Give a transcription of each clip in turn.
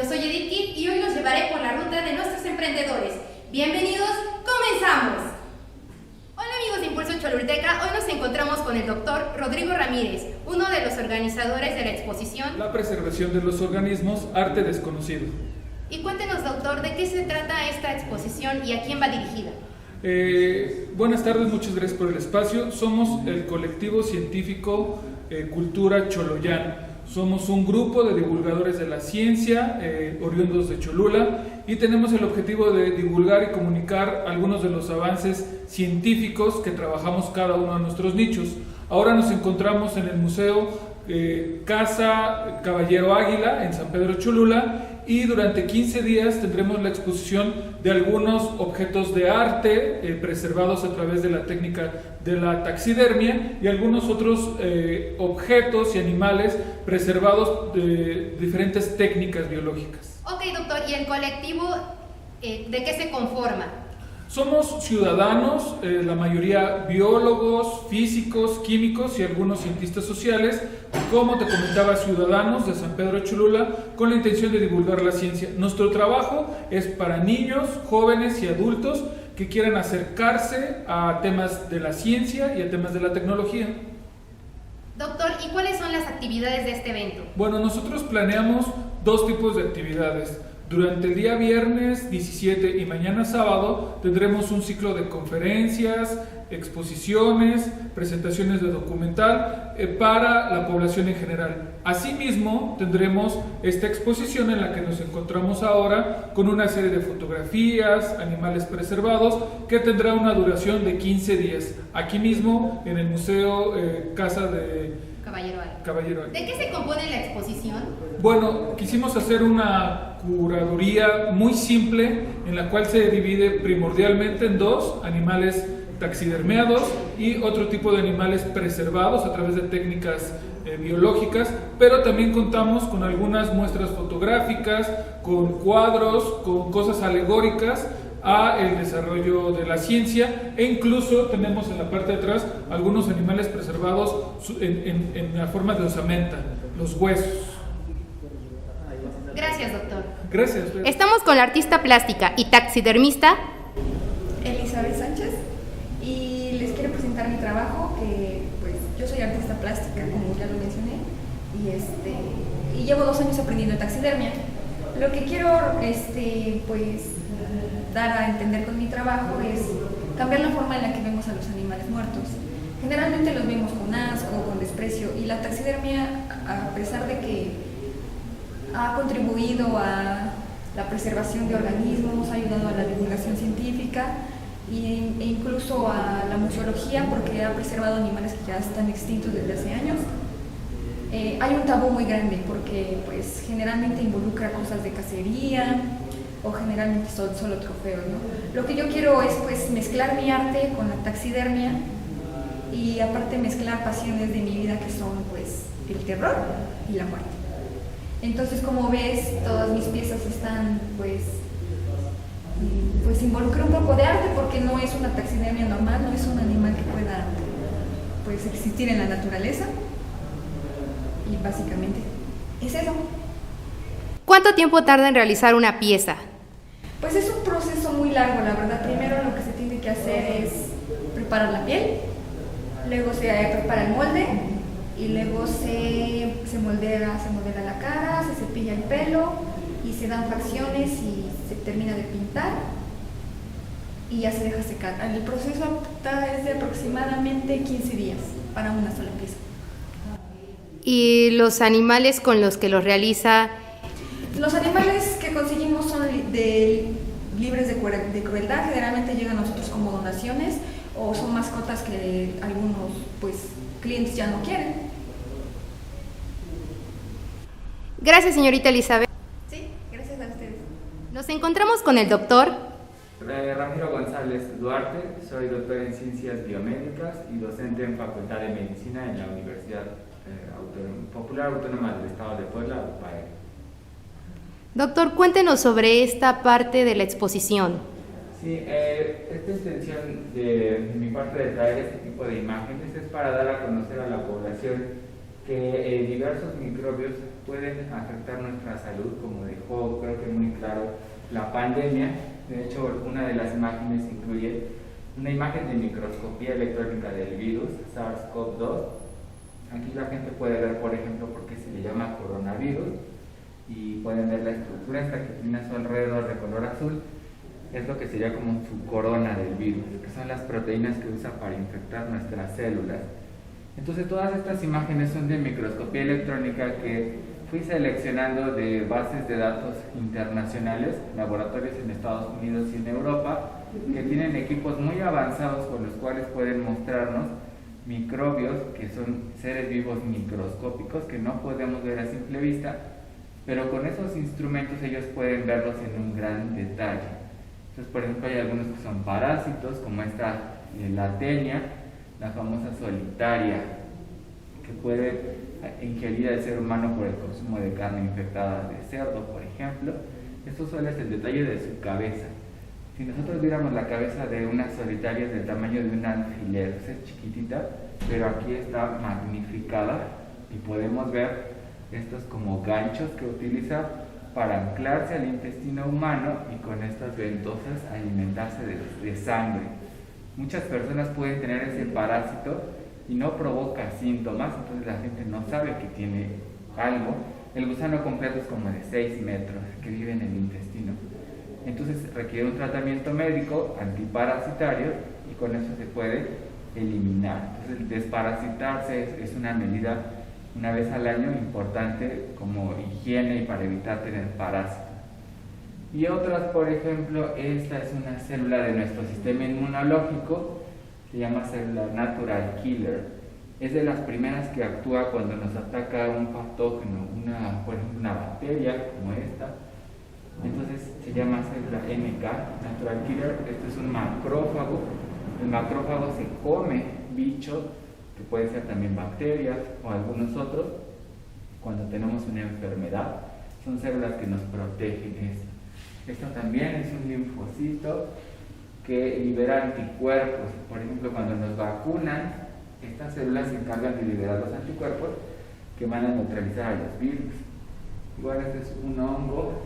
yo soy Edith Kid y hoy los llevaré por la ruta de nuestros emprendedores. Bienvenidos, comenzamos. Hola amigos de Impulso Cholulteca, hoy nos encontramos con el doctor Rodrigo Ramírez, uno de los organizadores de la exposición La preservación de los organismos, arte desconocido. Y cuéntenos, doctor, ¿de qué se trata esta exposición y a quién va dirigida? Buenas tardes, muchas gracias por el espacio. Somos el colectivo científico Cultura Choloyán. Somos un grupo de divulgadores de la ciencia, oriundos de Cholula, y tenemos el objetivo de divulgar y comunicar algunos de los avances científicos que trabajamos cada uno de nuestros nichos. Ahora nos encontramos en el Museo Casa Caballero Águila en San Pedro Cholula, y durante 15 días tendremos la exposición de algunos objetos de arte preservados a través de la técnica de la taxidermia y algunos otros objetos y animales preservados de diferentes técnicas biológicas. Ok, doctor, ¿y el colectivo de qué se conforma? Somos ciudadanos, la mayoría biólogos, físicos, químicos y algunos cientistas sociales, como te comentaba, ciudadanos de San Pedro Cholula, con la intención de divulgar la ciencia. Nuestro trabajo es para niños, jóvenes y adultos que quieran acercarse a temas de la ciencia y a temas de la tecnología. Doctor, ¿y cuáles son las actividades de este evento? Bueno, nosotros planeamos dos tipos de actividades. Durante el día viernes 17 y mañana sábado tendremos un ciclo de conferencias, exposiciones, presentaciones de documental para la población en general. Asimismo, tendremos esta exposición en la que nos encontramos ahora con una serie de fotografías, animales preservados, que tendrá una duración de 15 días, aquí mismo en el Museo Casa de Caballero Águila. ¿De qué se compone la exposición? Bueno, quisimos hacer una curaduría muy simple en la cual se divide primordialmente en dos: animales taxidermeados y otro tipo de animales preservados a través de técnicas biológicas, pero también contamos con algunas muestras fotográficas, con cuadros, con cosas alegóricas a el desarrollo de la ciencia, e incluso tenemos en la parte de atrás algunos animales preservados en la forma de osamenta, los huesos. Gracias, doctor. Gracias. Estamos con la artista plástica y taxidermista Elizabeth Sánchez, y les quiero presentar mi trabajo, que pues yo soy artista plástica, como ya lo mencioné, y llevo 2 años aprendiendo taxidermia. Lo que quiero pues dar a entender con mi trabajo es cambiar la forma en la que vemos a los animales muertos. Generalmente los vemos con asco, con desprecio, y la taxidermia, a pesar de que ha contribuido a la preservación de organismos, ha ayudado a la divulgación científica e incluso a la museología, porque ha preservado animales que ya están extintos desde hace años. Hay un tabú muy grande porque pues generalmente involucra cosas de cacería o generalmente son solo trofeos, ¿no? Lo que yo quiero es pues mezclar mi arte con la taxidermia y aparte mezclar pasiones de mi vida, que son pues el terror y la muerte. Entonces, como ves, todas mis piezas están pues involucra un poco de arte, porque no es una taxidermia normal, no es un animal que pueda pues existir en la naturaleza, y básicamente es eso. ¿Cuánto tiempo tarda en realizar una pieza? Pues es un proceso muy largo, la verdad. Primero lo que se tiene que hacer es preparar la piel, luego se prepara el molde, y luego se moldea la cara, se cepilla el pelo y se dan fracciones y se termina de pintar y ya se deja secar. El proceso es de aproximadamente 15 días para una sola pieza. ¿Y los animales con los que los realiza? Los animales que conseguimos son libres de crueldad. Generalmente llegan a nosotros como donaciones o son mascotas que algunos pues clientes ya no quieren. Gracias, señorita Elizabeth. Sí, gracias a ustedes. Nos encontramos con el doctor Ramiro González Duarte, soy doctor en Ciencias Biomédicas y docente en Facultad de Medicina en la Universidad Popular Autónoma del Estado de Puebla, UPAE. Doctor, cuéntenos sobre esta parte de la exposición. Sí, esta intención de mi parte de traer este tipo de imágenes es para dar a conocer a la población que diversos microbios pueden afectar nuestra salud, como dejó creo que muy claro la pandemia. De hecho, una de las imágenes incluye una imagen de microscopía electrónica del virus SARS-CoV-2. Aquí la gente puede ver, por ejemplo, por qué se le llama coronavirus, y pueden ver la estructura esta que tiene a su alrededor de color azul. Es lo que sería como su corona del virus, que son las proteínas que usa para infectar nuestras células. Entonces todas estas imágenes son de microscopía electrónica que fui seleccionando de bases de datos internacionales, laboratorios en Estados Unidos y en Europa, que tienen equipos muy avanzados con los cuales pueden mostrarnos microbios que son seres vivos microscópicos que no podemos ver a simple vista, pero con esos instrumentos ellos pueden verlos en un gran detalle. Entonces, por ejemplo, hay algunos que son parásitos, como esta la tenia, la famosa solitaria, que puede ingerir al ser humano por el consumo de carne infectada de cerdo, por ejemplo. Esto solo es el detalle de su cabeza. Si nosotros viéramos la cabeza de una solitaria del tamaño de un alfiler, es chiquitita, pero aquí está magnificada y podemos ver estos como ganchos que utiliza para anclarse al intestino humano y con estas ventosas alimentarse de sangre. Muchas personas pueden tener ese parásito y no provoca síntomas, entonces la gente no sabe que tiene algo. El gusano completo es como de 6 metros que vive en el intestino. Entonces requiere un tratamiento médico antiparasitario y con eso se puede eliminar. Entonces el desparasitarse es una medida una vez al año importante como higiene y para evitar tener parásitos. Y otras, por ejemplo, esta es una célula de nuestro sistema inmunológico, se llama célula natural killer. Es de las primeras que actúa cuando nos ataca un patógeno, por ejemplo una bacteria como esta. Entonces se llama célula NK, natural killer. Este es un macrófago. El macrófago se come bichos, que pueden ser también bacterias o algunos otros, cuando tenemos una enfermedad. Son células que nos protegen esto. Esto también es un linfocito que libera anticuerpos. Por ejemplo, cuando nos vacunan, estas células se encargan de liberar los anticuerpos que van a neutralizar a los virus. Igual este es un hongo,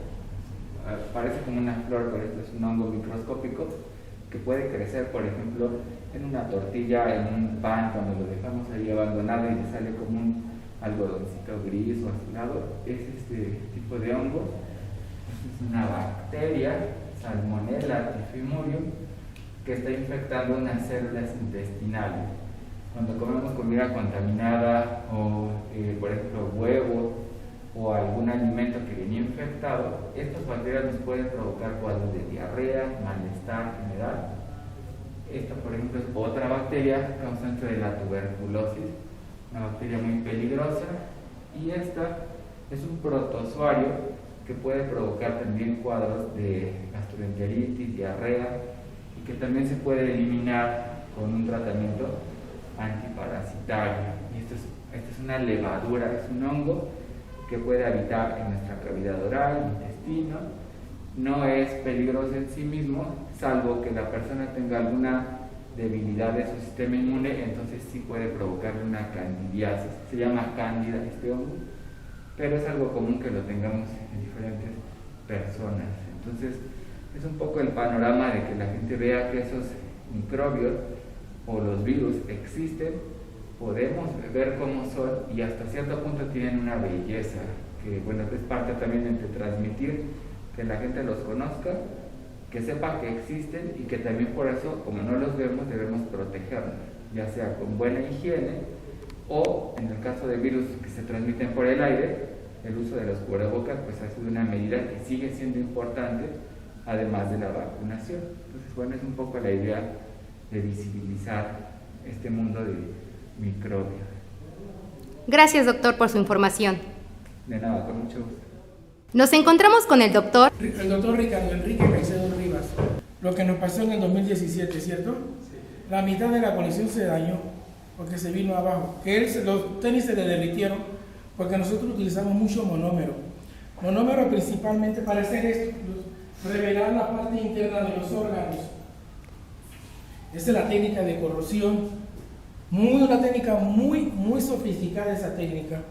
parece como una flor, pero esto es un hongo microscópico que puede crecer, por ejemplo, en una tortilla, en un pan, cuando lo dejamos ahí abandonado y le sale como un algodoncito gris o azulado. Es este tipo de hongo. Esta es una bacteria, Salmonella typhimurium, que está infectando unas células intestinales. Cuando comemos comida contaminada o, por ejemplo, huevos o algún alimento que viene infectado, estas bacterias nos pueden provocar cuadros de diarrea, malestar general. Esta, por ejemplo, es otra bacteria causante de la tuberculosis, una bacteria muy peligrosa, y esta es un protozoario que puede provocar también cuadros de gastroenteritis, diarrea, y que también se puede eliminar con un tratamiento antiparasitario. Y esta es una levadura, es un hongo que puede habitar en nuestra cavidad oral, intestino. No es peligroso en sí mismo, salvo que la persona tenga alguna debilidad de su sistema inmune, entonces sí puede provocarle una candidiasis. Se llama cándida este hongo, pero es algo común que lo tengamos en diferentes personas. Entonces es un poco el panorama de que la gente vea que esos microbios o los virus existen, podemos ver cómo son y hasta cierto punto tienen una belleza, que bueno, es parte también de transmitir, que la gente los conozca, que sepa que existen y que también por eso, como no los vemos, debemos protegernos, ya sea con buena higiene o, en el caso de virus que se transmiten por el aire, el uso de los cubrebocas pues ha sido una medida que sigue siendo importante, además de la vacunación. Entonces, bueno, es un poco la idea de visibilizar este mundo de microbios. Gracias, doctor, por su información. De nada, con mucho gusto. Nos encontramos con el doctor Ricardo Enrique Caicedo Rivas. Lo que nos pasó en el 2017, ¿cierto? Sí. La mitad de la colección se dañó porque se vino abajo. Los tenis se le derritieron porque nosotros utilizamos mucho monómero. Monómero principalmente para hacer esto, revelar la parte interna de los órganos. Esa es la técnica de corrosión. Una técnica muy sofisticada esa técnica.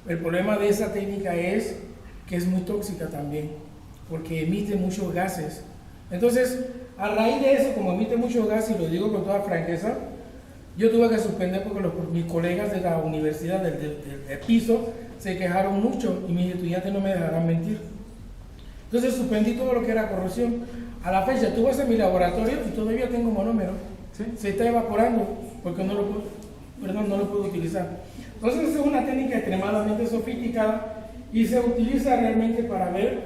El problema de esa técnica es que es muy tóxica también, porque emite muchos gases. Entonces, a raíz de eso, como emite muchos gases, y lo digo con toda franqueza, yo tuve que suspender porque mis colegas de la universidad del piso se quejaron mucho y mis estudiantes no me dejarán mentir. Entonces suspendí todo lo que era corrosión. A la fecha tú vas a mi laboratorio y todavía tengo monómero. ¿Sí? Se está evaporando porque no lo puedo utilizar. Entonces es una técnica extremadamente sofisticada y se utiliza realmente para ver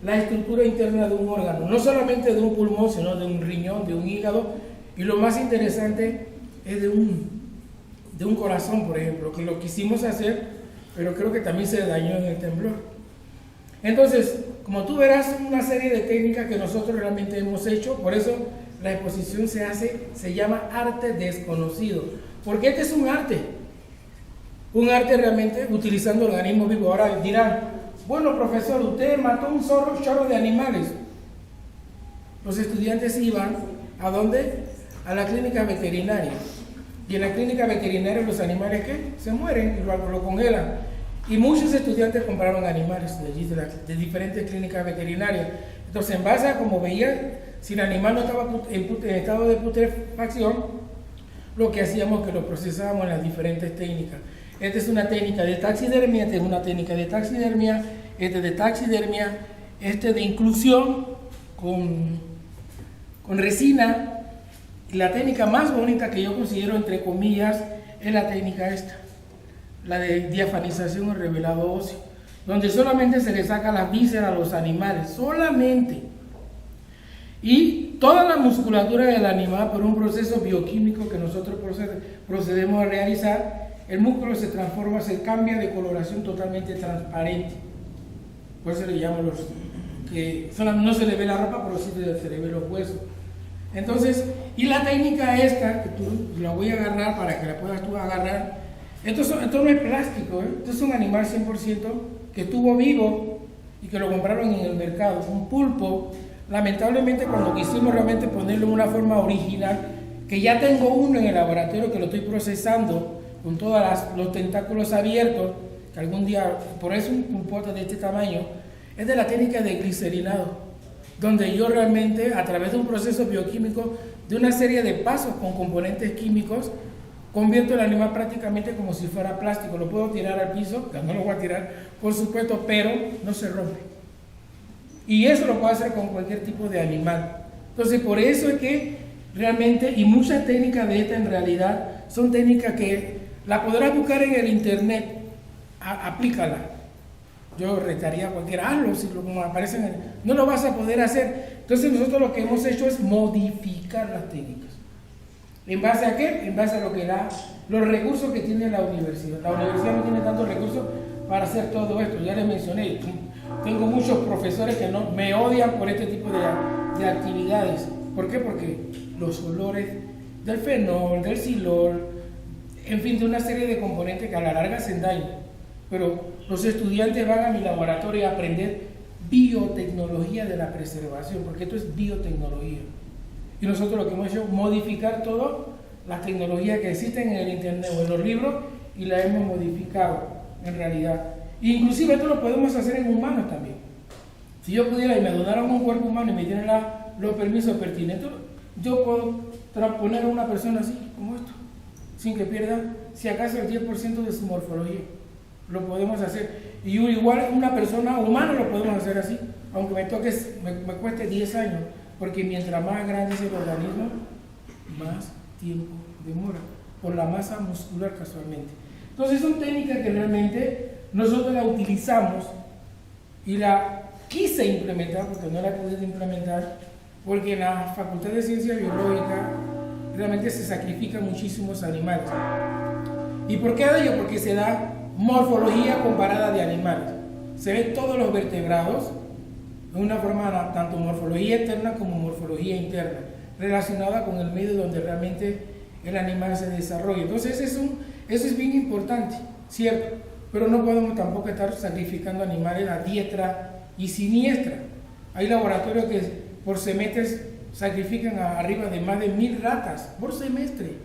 la estructura interna de un órgano, no solamente de un pulmón, sino de un riñón, de un hígado, y lo más interesante es de un corazón, por ejemplo, que lo quisimos hacer, pero creo que también se dañó en el temblor. Entonces, como tú verás, una serie de técnicas que nosotros realmente hemos hecho, por eso la exposición se llama arte desconocido, porque este es un arte realmente utilizando organismos vivos. Ahora dirán, bueno, profesor, usted mató un chorro de animales. Los estudiantes iban, ¿a dónde? A la clínica veterinaria. Y en la clínica veterinaria los animales ¿qué? Se mueren y lo congelan. Y muchos estudiantes compraron animales de allí, de diferentes clínicas veterinarias. Entonces, en base a como veían, si el animal no estaba en estado de putrefacción, lo que hacíamos es que lo procesábamos en las diferentes técnicas. Esta es una técnica de taxidermia, esta es una técnica de taxidermia, esta de taxidermia, este de inclusión con resina. Y la técnica más bonita que yo considero, entre comillas, es la técnica esta, la de diafanización o revelado óseo, donde solamente se le saca las vísceras a los animales, solamente. Y toda la musculatura del animal, por un proceso bioquímico que nosotros procedemos a realizar, el músculo se transforma, se cambia de coloración totalmente transparente. Por eso le llamo que no se le ve la ropa, pero sí se le ve los huesos. Entonces, y la técnica esta, que tú la voy a agarrar para que la puedas tú agarrar, esto no es plástico, esto es un animal 100% que estuvo vivo y que lo compraron en el mercado, un pulpo. Lamentablemente, cuando quisimos realmente ponerlo en una forma original, que ya tengo uno en el laboratorio que lo estoy procesando con todos los tentáculos abiertos, que algún día, por eso un pulpote de este tamaño, es de la técnica de glicerinado, donde yo realmente, a través de un proceso bioquímico, de una serie de pasos con componentes químicos, convierto el animal prácticamente como si fuera plástico. Lo puedo tirar al piso, que no lo voy a tirar, por supuesto, pero no se rompe. Y eso lo puedo hacer con cualquier tipo de animal. Entonces, por eso es que realmente, y muchas técnicas de esta en realidad, son técnicas que la podrás buscar en el internet, aplícala. Yo retaría a cualquiera, hazlo, si como aparecen, no lo vas a poder hacer. Entonces nosotros lo que hemos hecho es modificar las técnicas. ¿En base a qué? En base a lo que da los recursos que tiene la universidad. La universidad no tiene tantos recursos para hacer todo esto. Ya les mencioné, tengo muchos profesores que me odian por este tipo de actividades. ¿Por qué? Porque los olores del fenol, del silol, en fin, de una serie de componentes que a la larga hacen daño. Pero los estudiantes van a mi laboratorio a aprender biotecnología de la preservación, porque esto es biotecnología. Y nosotros lo que hemos hecho es modificar todas las tecnologías que existen en el internet o en los libros y las hemos modificado en realidad. Inclusive esto lo podemos hacer en humanos también. Si yo pudiera y me donaran un cuerpo humano y me dieran los permisos pertinentes, yo puedo transponer a una persona así, como esto, sin que pierda, si acaso, el 10% de su morfología. Lo podemos hacer. Y igual una persona humana lo podemos hacer así, aunque me cueste 10 años, porque mientras más grande es el organismo, más tiempo demora, por la masa muscular casualmente. Entonces son técnicas que realmente nosotros la utilizamos y la quise implementar, porque no la pude implementar, porque en la Facultad de Ciencias Biológicas realmente se sacrifican muchísimos animales. ¿Y por qué ello? Porque se da morfología comparada de animales. Se ven todos los vertebrados de una forma, tanto morfología externa como morfología interna, relacionada con el medio donde realmente el animal se desarrolla. Entonces eso es bien importante, ¿cierto? Pero no podemos tampoco estar sacrificando animales a diestra y siniestra. Hay laboratorios que por semestres sacrifican arriba de más de 1000 ratas por semestre.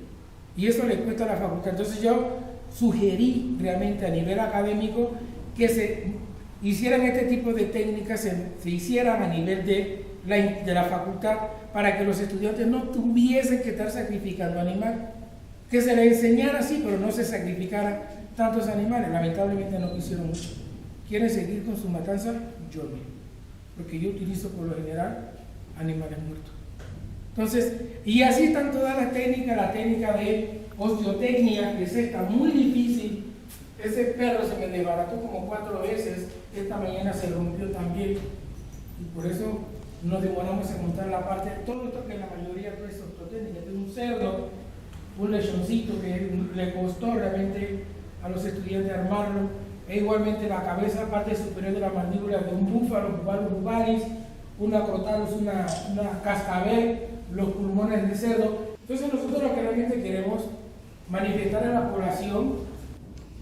y eso le cuesta a la facultad. Entonces yo sugerí realmente a nivel académico que se hicieran este tipo de técnicas, se hicieran a nivel de la facultad, para que los estudiantes no tuviesen que estar sacrificando animales, que se les enseñara así, pero no se sacrificaran tantos animales. Lamentablemente no quisieron mucho. ¿Quieren seguir con su matanza? Yo no, porque yo utilizo por lo general animales muertos. Entonces, y así están todas las técnicas, la técnica de osteotecnia, que es esta, muy difícil. Ese perro se me desbarató como 4 veces, esta mañana se rompió también, y por eso nos demoramos en montar la parte, todo esto que la mayoría es osteotecnia, es un cerdo, un lechoncito que le costó realmente a los estudiantes armarlo, e igualmente la cabeza, parte superior de la mandíbula de un búfalo, Bubalo bubalis, una crotalus, una cascabel, los pulmones de cerdo. Entonces nosotros lo que realmente queremos manifestar a la población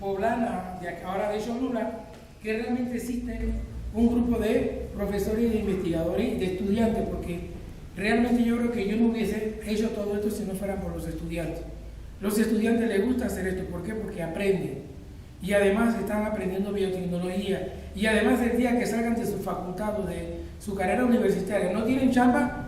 poblana de ahora de Cholula, que realmente existe un grupo de profesores y de investigadores y de estudiantes, porque realmente yo creo que yo no hubiese hecho todo esto si no fuera por los estudiantes. Los estudiantes les gusta hacer esto, ¿por qué? Porque aprenden, y además están aprendiendo biotecnología, y además el día que salgan de su facultad o de su carrera universitaria no tienen chamba,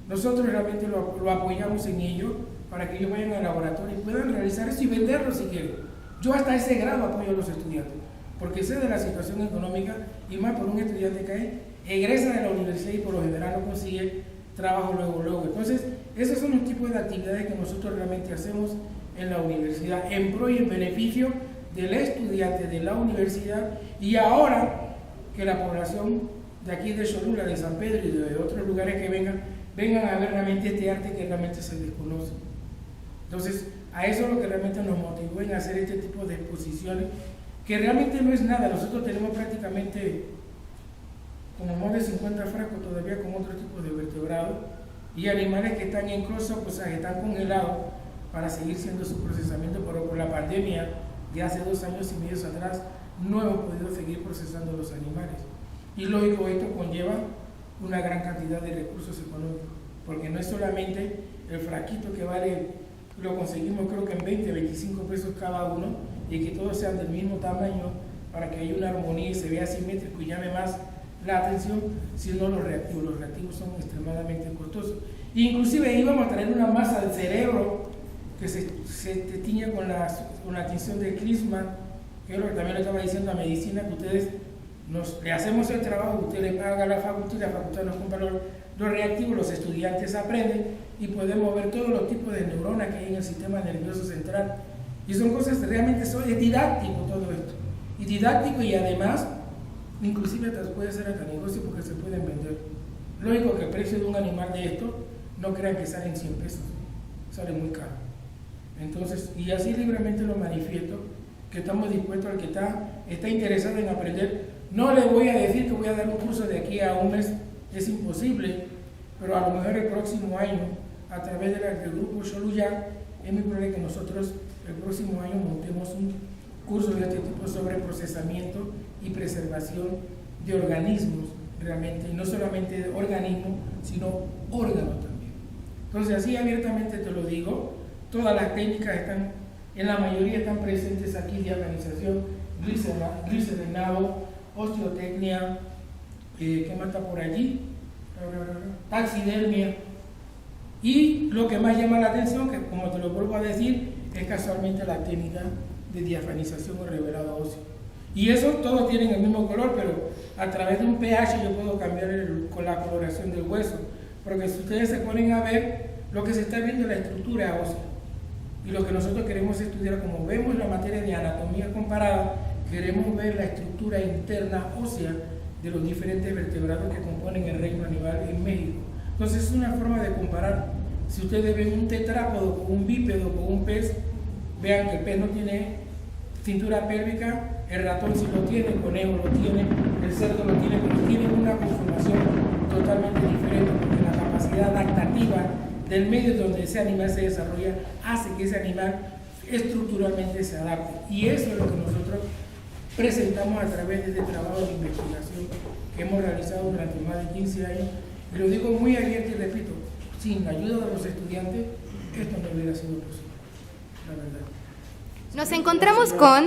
nosotros realmente lo apoyamos en ello para que ellos vayan al laboratorio y puedan realizar eso y venderlo si quieren. Yo hasta ese grado apoyo a los estudiantes, porque sé de la situación económica, y más por un estudiante que egresa de la universidad y por lo general no consigue trabajo luego. Entonces, esos son los tipos de actividades que nosotros realmente hacemos en la universidad, en pro y en beneficio del estudiante de la universidad, y ahora que la población de aquí de Cholula, de San Pedro y de otros lugares que vengan a ver realmente este arte que realmente se desconoce. Entonces, a eso es lo que realmente nos motivó en hacer este tipo de exposiciones, que realmente no es nada. Nosotros tenemos prácticamente como más de 50 frascos todavía con otro tipo de vertebrados y animales que están en cross-up, o sea, que están congelados para seguir siendo su procesamiento, pero por la pandemia de hace 2 años y medio atrás no hemos podido seguir procesando los animales. Y lógico, esto conlleva una gran cantidad de recursos económicos, porque no es solamente el frasquito que vale, lo conseguimos creo que en 20, 25 pesos cada uno, y que todos sean del mismo tamaño para que haya una armonía y se vea simétrico y llame más la atención, sino los reactivos. Los reactivos son extremadamente costosos. Inclusive íbamos a traer una masa del cerebro que se tiñe con la tinción de crisma, que es lo que también le estaba diciendo a medicina, que ustedes le hacemos el trabajo, usted le paga a la facultad y la facultad nos compra los reactivos, los estudiantes aprenden y podemos ver todos los tipos de neuronas que hay en el sistema nervioso central. Y son cosas realmente, es didáctico todo esto. Y didáctico, y además, inclusive puede ser hasta negocio porque se pueden vender. Lógico que el precio de un animal de esto, no crean que salen 100 pesos, sale muy caro. Entonces, y así libremente lo manifiesto, que estamos dispuestos al que está interesado en aprender. No le voy a decir que voy a dar un curso de aquí a un mes, es imposible, pero a lo mejor el próximo año, a través del grupo Cholula, es muy probable que nosotros el próximo año montemos un curso de este tipo sobre procesamiento y preservación de organismos, realmente, y no solamente de organismos, sino órganos también. Entonces, así abiertamente te lo digo, todas las técnicas están, en la mayoría están presentes aquí, de organización, glicerenado, osteotecnia, ¿qué más está por allí? Taxidermia. Y lo que más llama la atención, que como te lo vuelvo a decir, es casualmente la técnica de diafanización o revelado óseo. Y eso todos tienen el mismo color, pero a través de un pH yo puedo cambiar con la coloración del hueso. Porque si ustedes se ponen a ver, lo que se está viendo es la estructura ósea. Y lo que nosotros queremos estudiar, como vemos la materia de anatomía comparada, queremos ver la estructura interna ósea de los diferentes vertebrados que componen el reino animal en México. Entonces es una forma de comparar. Si ustedes ven un tetrápodo con un bípedo, con un pez, vean que el pez no tiene cintura pélvica, el ratón sí lo tiene, el conejo lo tiene, el cerdo lo tiene, pero tienen una conformación totalmente diferente, porque la capacidad adaptativa del medio donde ese animal se desarrolla hace que ese animal estructuralmente se adapte. Y eso es lo que nosotros presentamos a través de este trabajo de investigación que hemos realizado durante más de 15 años. Y lo digo muy abierto y repito, sin la ayuda de los estudiantes, esto no hubiera sido posible. la verdad. Nos encontramos con...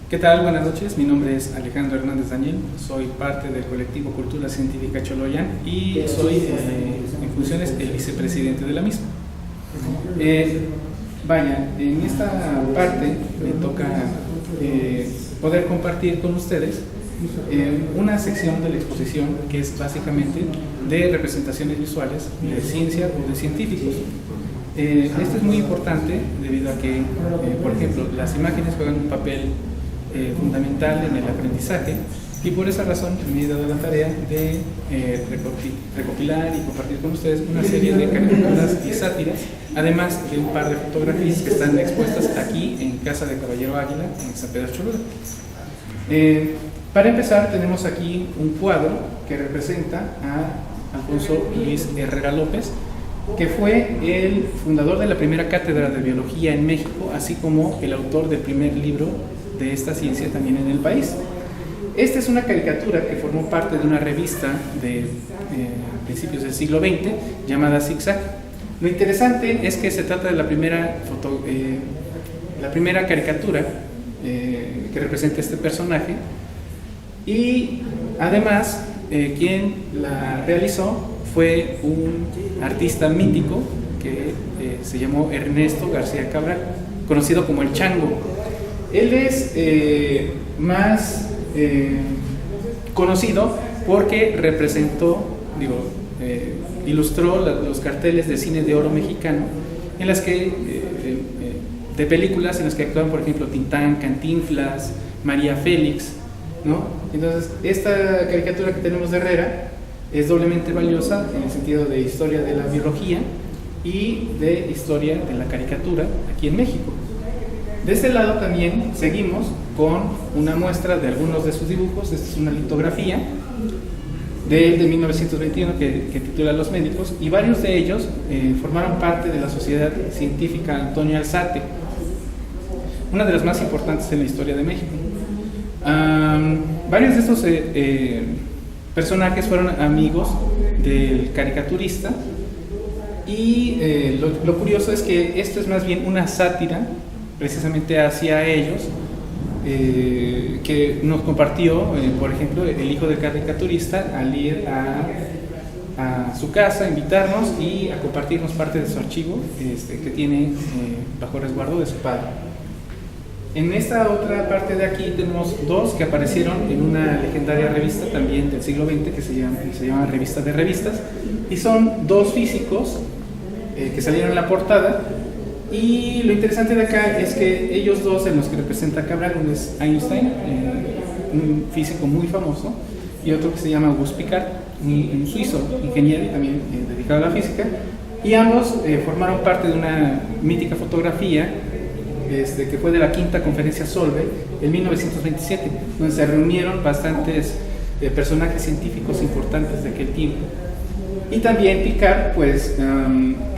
¿Qué tal? Buenas noches, mi nombre es Alejandro Hernández Daniel, soy parte del colectivo Cultura Científica Choloyan y soy en funciones el vicepresidente de la misma. En esta parte me toca poder compartir con ustedes una sección de la exposición que es básicamente de representaciones visuales de ciencia o de científicos. Esto es muy importante debido a que, por ejemplo, las imágenes juegan un papel fundamental en el aprendizaje y por esa razón me he dado la tarea de recopilar y compartir con ustedes una serie de caricaturas y sátiras, además de un par de fotografías que están expuestas aquí en Casa de Caballero Águila, en San Pedro Cholula. Para empezar, tenemos aquí un cuadro que representa a Alfonso Luis Herrera López, que fue el fundador de la primera cátedra de biología en México, así como el autor del primer libro de esta ciencia también en el país. Esta es una caricatura que formó parte de una revista de principios del siglo XX llamada Zigzag. Lo interesante es que se trata de la primera caricatura que representa este personaje y además quien la realizó fue un artista mítico que se llamó Ernesto García Cabral, conocido como el Chango. Él es más conocido porque ilustró los carteles de cine de oro mexicano en las que de películas en las que actúan, por ejemplo, Tintán, Cantinflas, María Félix, ¿no? Entonces, esta caricatura que tenemos de Herrera es doblemente valiosa en el sentido de historia de la biología y de historia de la caricatura aquí en México. De este lado también seguimos con una muestra de algunos de sus dibujos. Esta es una litografía de él de 1921 que titula Los médicos, y varios de ellos formaron parte de la Sociedad Científica Antonio Alzate, una de las más importantes en la historia de México. Varios de estos personajes fueron amigos del caricaturista y lo curioso es que esto es más bien una sátira precisamente hacia ellos, que nos compartió, por ejemplo, el hijo del caricaturista al ir a su casa, a invitarnos y a compartirnos parte de su archivo que tiene bajo resguardo de su padre. En esta otra parte de aquí tenemos dos que aparecieron en una legendaria revista también del siglo XX que se llama Revista de Revistas, y son dos físicos que salieron en la portada. Y lo interesante de acá es que ellos dos, en los que representa Cabral, uno es Einstein, un físico muy famoso, y otro que se llama Auguste Piccard, un suizo ingeniero y también dedicado a la física, y ambos formaron parte de una mítica fotografía que fue de la quinta conferencia Solvay en 1927, donde se reunieron bastantes personajes científicos importantes de aquel tiempo. Y también Piccard, pues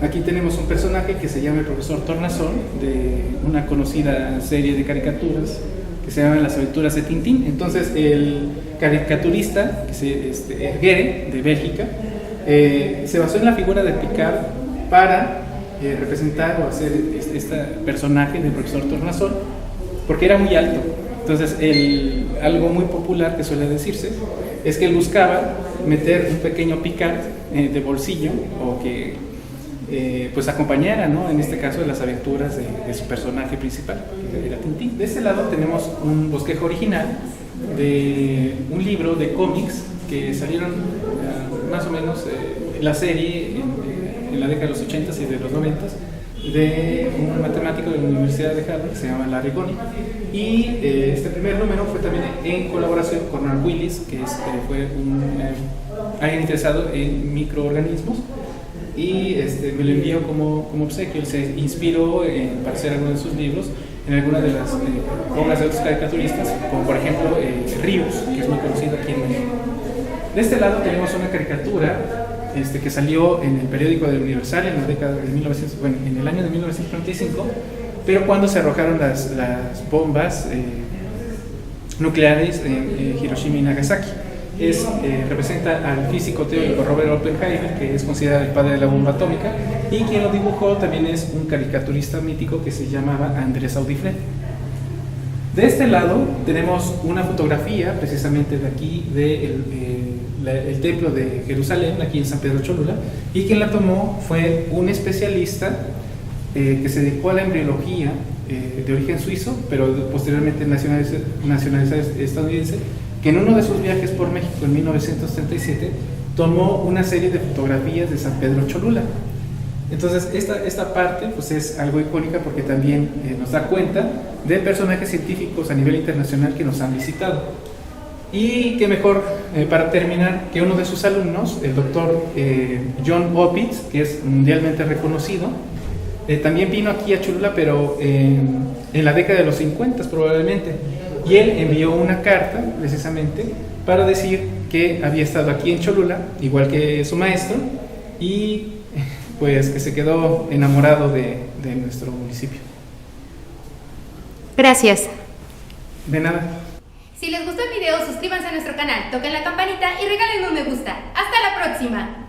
aquí tenemos un personaje que se llama el profesor Tornasol, de una conocida serie de caricaturas que se llaman Las aventuras de Tintín. Entonces el caricaturista, que es Erguere, de Bélgica, se basó en la figura de Piccard para representar o hacer este personaje del profesor Tornasol, porque era muy alto. Entonces algo muy popular que suele decirse es que él buscaba meter un pequeño Piccard de bolsillo, o que pues acompañara, ¿no?, en este caso, de las aventuras de su personaje principal, que era Tintín. De este lado tenemos un bosquejo original de un libro de cómics que salieron más o menos la serie en la década de los 80s y de los 90s, de un matemático de la Universidad de Harvard que se llama Larry Conniff, y este primer número fue también en colaboración con Mark Willis, que fue alguien interesado en microorganismos, y me lo envió como obsequio. Él se inspiró para hacer algunos de sus libros en algunas de las obras de otros caricaturistas, como por ejemplo Ríos, que es muy conocido aquí en México. De este lado tenemos una caricatura que salió en el periódico del Universal en la década de en el año de 1935, pero cuando se arrojaron las bombas nucleares en Hiroshima y Nagasaki. representa al físico teórico Robert Oppenheimer, que es considerado el padre de la bomba atómica, y quien lo dibujó también es un caricaturista mítico que se llamaba Andrés Audifre. De este lado tenemos una fotografía precisamente de aquí del templo de Jerusalén, aquí en San Pedro Cholula, y quien la tomó fue un especialista que se dedicó a la embriología de origen suizo, pero posteriormente nacionalizado estadounidense, que en uno de sus viajes por México en 1937 tomó una serie de fotografías de San Pedro Cholula. Entonces esta parte pues es algo icónica porque también nos da cuenta de personajes científicos a nivel internacional que nos han visitado. Y qué mejor para terminar que uno de sus alumnos, el doctor John Opitz, que es mundialmente reconocido, también vino aquí a Cholula, pero en la década de los 50 probablemente, y él envió una carta precisamente para decir que había estado aquí en Cholula, igual que su maestro, y pues que se quedó enamorado de nuestro municipio. Gracias. De nada. Si les gustó el video, suscríbanse a nuestro canal, toquen la campanita y regalen un me gusta. ¡Hasta la próxima!